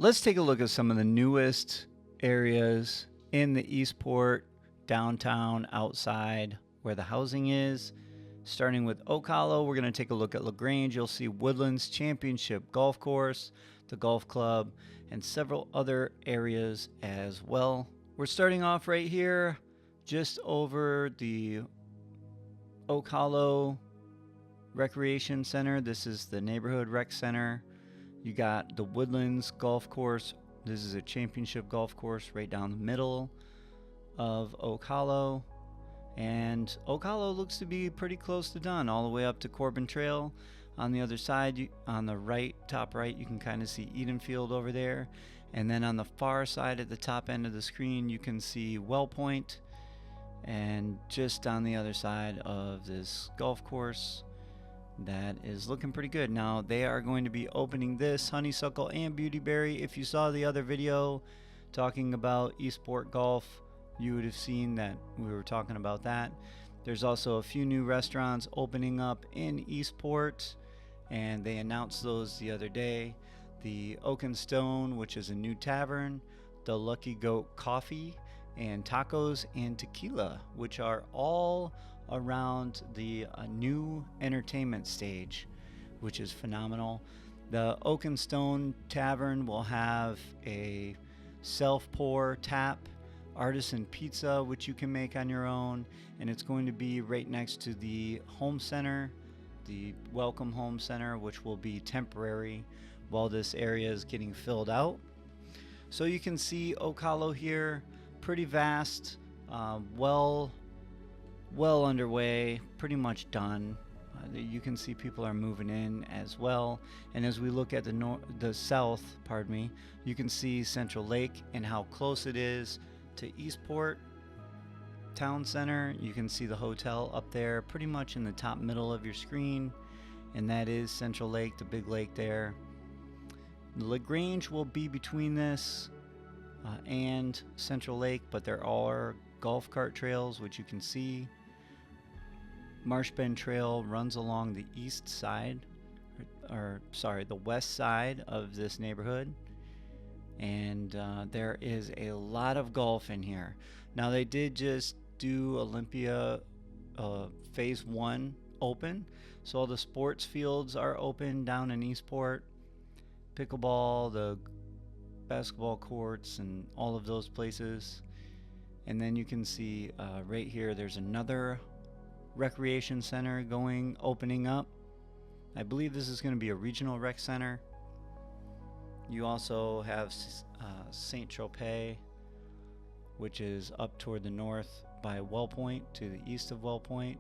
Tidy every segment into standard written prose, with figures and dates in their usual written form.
Let's take a look at some of the newest areas in the Eastport downtown outside where the housing is. Starting with Oak Hollow, we're going to take a look at LaGrange. You'll see Woodlands Championship Golf Course, the golf club, and several other areas as well. We're starting off right here just over the Oak Hollow Recreation Center. This is the neighborhood rec center. You got the Woodlands Golf Course. This is a championship golf course right down the middle of Oak Hollow. And Oak Hollow looks to be pretty close to done, all the way up to Corbin Trail. On the other side, on the right, top right, you can kind of see Edenfield over there. And then on the far side at the top end of the screen, you can see Wellpoint. And just on the other side of this golf course, that is looking pretty good. Now, they are going to be opening this, Honeysuckle and Beautyberry. If you saw the other video talking about Eastport Golf, you would have seen that we were talking about that. There's also a few new restaurants opening up in Eastport, and they announced those the other day. The Oak and Stone, which is a new tavern, the Lucky Goat Coffee, and Tacos and Tequila, which are all around the new entertainment stage, which is phenomenal. The Oak and Stone Tavern will have a self-pour tap, artisan pizza, which you can make on your own, and it's going to be right next to the home center, the Welcome Home Center, which will be temporary while this area is getting filled out. So you can see Oak Hollow here, pretty vast, well underway, pretty much done. You can see people are moving in as well. And as we look at the south, you can see Central Lake and how close it is to Eastport Town Center. You can see the hotel up there pretty much in the top middle of your screen, and that is Central Lake, the big lake there. The LaGrange will be between this and Central Lake, but there are golf cart trails, which you can see. Marsh Bend Trail runs along the east side, the west side of this neighborhood, and there is a lot of golf in here. Now, they did just do Olympia Phase 1 open, so all the sports fields are open down in Eastport. Pickleball, the basketball courts, and all of those places. And then you can see right here there's another recreation center opening up. I believe this is going to be a regional rec center. You also have St. Tropez, which is up toward the north by Wellpoint, to the east of Wellpoint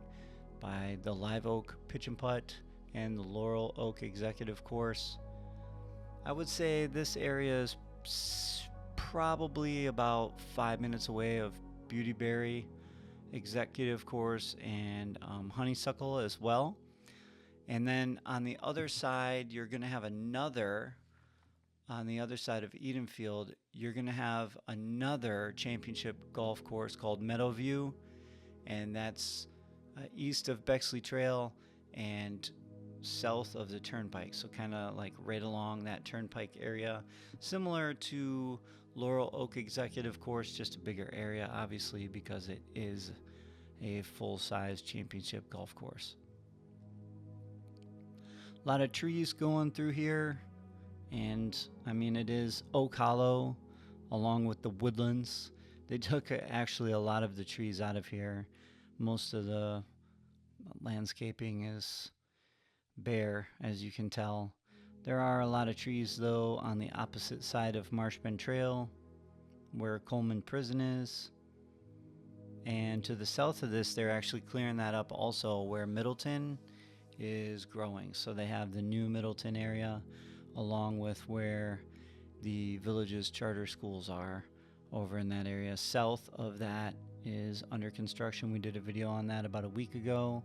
by the Live Oak Pitch and Putt and the Laurel Oak Executive Course. I would say this area is probably about 5 minutes away of Beautyberry Executive Course and Honeysuckle as well. And then on the other side, you're going to have on the other side of Edenfield, you're going to have another championship golf course called Meadowview, and that's east of Bexley Trail and south of the Turnpike, so kind of like right along that Turnpike area, similar to Laurel Oak Executive Course, just a bigger area, obviously, because it is a full-size championship golf course. A lot of trees going through here, and I mean, it is Oak Hollow along with the Woodlands. They took actually a lot of the trees out of here. Most of the landscaping is bare, as you can tell. There are a lot of trees, though, on the opposite side of Marsh Bend Trail, where Coleman Prison is. And to the south of this, they're actually clearing that up also, where Middleton is growing. So they have the new Middleton area, along with where the Village's charter schools are over in that area. South of that is under construction. We did a video on that about a week ago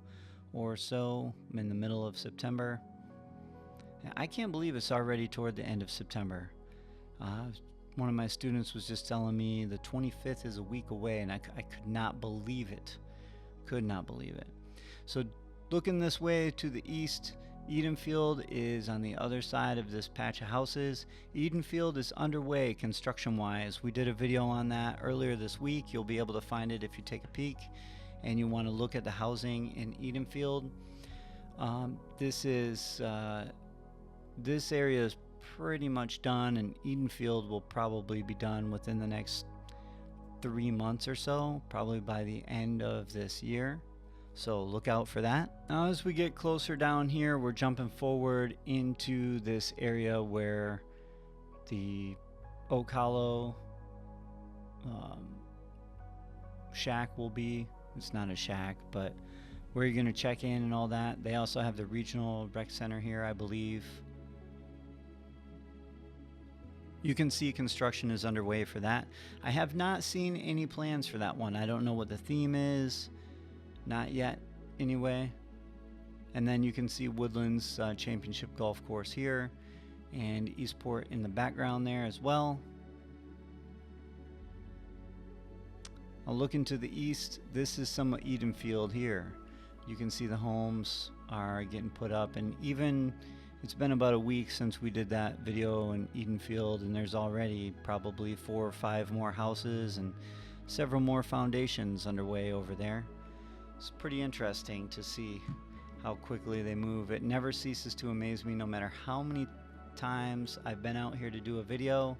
or so, in the middle of September. I can't believe it's already toward the end of September. One of my students was just telling me the 25th is a week away, and I could not believe it. Could not believe it. So looking this way to the east Edenfield is on the other side of this patch of houses. Edenfield is underway construction wise. We did a video on that earlier this week. You'll be able to find it if you take a peek and you want to look at the housing in Edenfield. This area is pretty much done, and Edenfield will probably be done within the next 3 months or so, probably by the end of this year. So look out for that. Now as we get closer down here, we're jumping forward into this area where the Oak Hollow shack will be. It's not a shack, but where you're going to check in and all that. They also have the regional rec center here, I believe. You can see construction is underway for that. I have not seen any plans for that one. I don't know what the theme is. Not yet, anyway. And then you can see Woodlands Championship Golf Course here, and Eastport in the background there as well. I'll look into the east. This is some of Edenfield here. You can see the homes are getting put up, and even it's been about a week since we did that video in Edenfield, and there's already probably 4 or 5 more houses and several more foundations underway over there. It's pretty interesting to see how quickly they move. It never ceases to amaze me, no matter how many times I've been out here to do a video.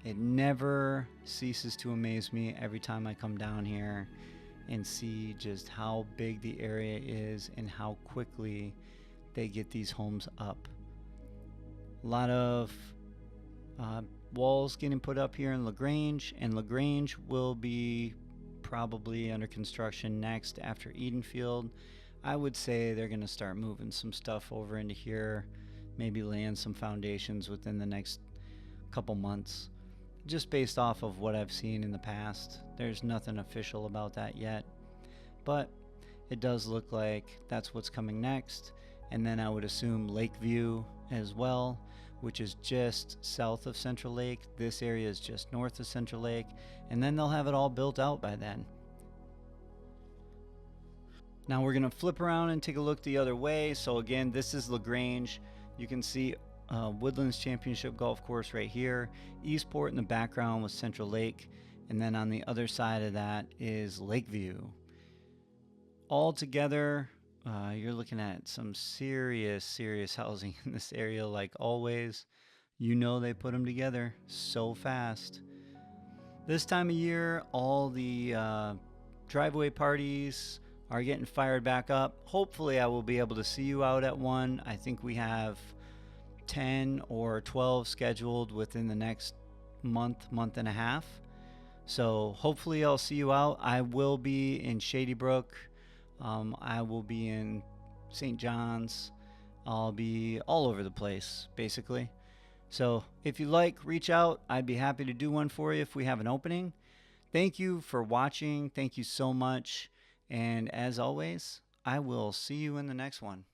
It never ceases to amaze me every time I come down here and see just how big the area is and how quickly they get these homes up. A lot of walls getting put up here in LaGrange, and LaGrange will be probably under construction next after Edenfield. I would say they're going to start moving some stuff over into here, maybe laying some foundations within the next couple months, just based off of what I've seen in the past. There's nothing official about that yet, but it does look like that's what's coming next. And then I would assume Lakeview as well, which is just south of Central Lake. This area is just north of Central Lake, and then they'll have it all built out by then. Now we're going to flip around and take a look the other way. So again, this is LaGrange. You can see Woodlands Championship Golf Course right here, Eastport in the background with Central Lake, and then on the other side of that is Lakeview. All together, you're looking at some serious housing in this area. Like always, you know, they put them together so fast. This time of year, all the driveway parties are getting fired back up. Hopefully I will be able to see you out at one. I think we have 10 or 12 scheduled within the next month and a half. So hopefully I'll see you out. I will be in Shady Brook. I will be in St. John's. I'll be all over the place, basically. So if you like, reach out. I'd be happy to do one for you if we have an opening. Thank you for watching. Thank you so much. And as always, I will see you in the next one.